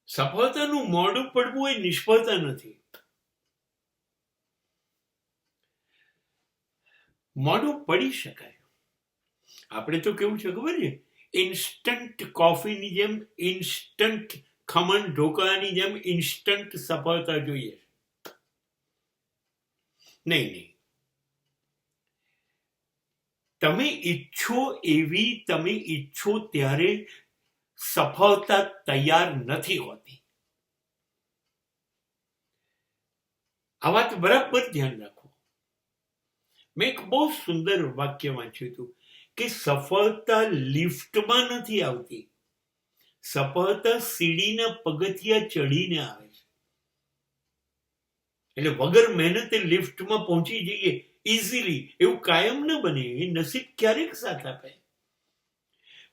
સફળતાનું મોડું પડવું એ નિષ્ફળતા નથી. મોડું પડી શકાય. આપણે તો કેવું છે ખબર છે, ઇન્સ્ટન્ટ કોફીની જેમ, ઇન્સ્ટન્ટ ખમણ ઢોકળાની જેમ ઇન્સ્ટન્ટ સફળતા જોઈએ. નહીં, તમે ઈચ્છો એવી, તમે ઈચ્છો ત્યારે સફળતા તૈયાર નથી હોતી. આ વાત બરાબર ધ્યાન રાખો. મેં એક બહુ સુંદર વાક્ય વાંચ્યું હતું કે સફળતા લિફ્ટમાં નથી આવતી, સફળતા સીડીના પગથિયા ચડીને આવે છે. એટલે વગર મહેનતે લિફ્ટમાં પહોંચી જઈએ ઇઝીલી એવું કાયમ ન બને. એ નસીબ ક્યારેક સાથ આપે.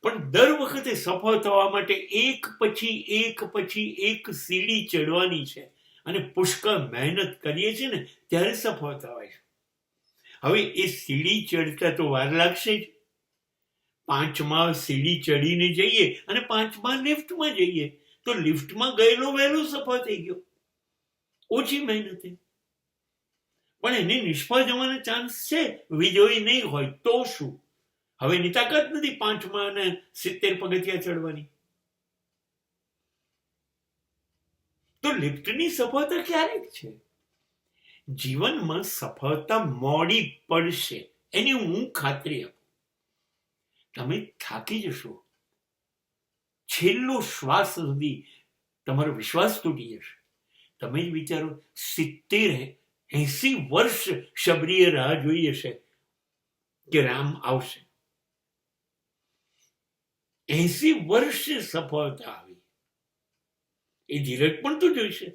પણ દર વખતે સફળ થવા માટે એક પછી એક સીડી ચડવાની છે અને પુષ્કળ મહેનત કરીએ છીએ ને ત્યારે સફળ થવાય છે. હવે એ સીડી ચડતા તો વાર લાગશે જ. 5 માળ સીડી ચડીને જઈએ અને 5 માળ લિફ્ટમાં જઈએ તો લિફ્ટમાં ગયેલો વહેલો સફળ થઈ ગયો, ઓછી મહેનતે. પણ એને નિષ્ફળ જવાનો ચાન્સ છે, વિજયી નહીં હોય તો શું? હવે એની તાકાત નથી 5 માળ અને 70 પગથિયા ચડવાની. તો લિફ્ટની સફળતા ક્યારેક છે. જીવનમાં સફળતા મોડી પડશે, એની હું ખાતરી આપું. તમે થાકી જશો, છેલ્લો શ્વાસ સુધી તમારો વિશ્વાસ તૂટી જશે. તમે જ વિચારો, 70-80 વર્ષ શબરીએ રાહ જોઈ હશે કે રામ આવશે. 80 વર્ષે સફળતા આવી. એ ધીરજ પણ તો જોઈશે.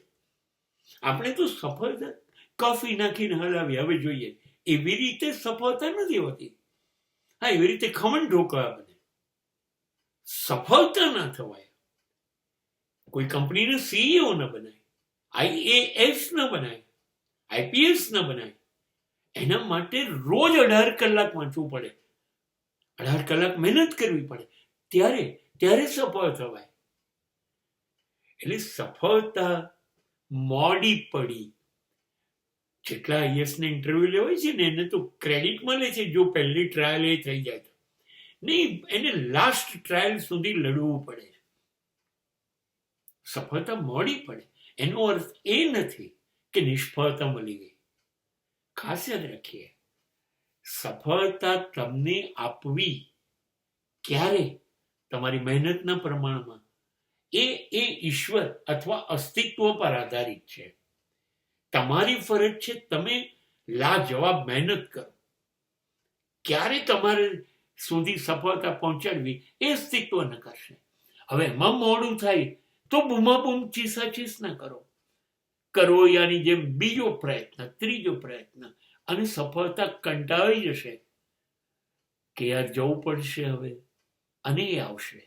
આપણે તો સફળતા કોફી નાખીને હલાવી હવે જોઈએ, એવી રીતે સફળતા નથી હોતી. હા, એવી રીતે ખમણ ઢોકળા બને, સફળતા ના થવાય. કોઈ કંપનીનો સીઈઓ ન બનાય, IAS ન બનાય, IPS ન બનાય. એના માટે રોજ 18 કલાક વાંચવું પડે, 18 કલાક મહેનત કરવી પડે, ત્યારે સફળ થવાય. એટલે સફળતા મોડી પડી. જેટલા IAS ને ઇન્ટરવ્યુ લેવાય છે ને એને તો ક્રેડિટ મળે છે જો પહેલી ટ્રાયલ એ થઈ જાય તો. નહીં, એને લાસ્ટ ટ્રાયલ સુધી લડવું પડે. સફળતા મોડી પડે એનો અર્થ એ નથી કે નિષ્ફળતા મળી ગઈ. ખાસ યાદ રાખીએ, સફળતા તમને આપવી ક્યારે? તમારી મહેનતના પ્રમાણમાં. એ ઈશ્વર અથવા અસ્તિત્વ પર આધારિત છે. તમારી ફરજ છે તમે લાજવાબ મહેનત કરો. ક્યારે તમારે સુધી સફળતા પહોંચાડવી એ અસ્તિત્વ ન કરશે. હવે એમાં મોડું થાય તો બૂમાબૂમ ચીસાચીસ ના કરો યાની જેમ બીજો પ્રયત્ન, ત્રીજો પ્રયત્ન, અને સફળતા કંટાળી જશે કે યાર જવું પડશે હવે, અને એ આવશે.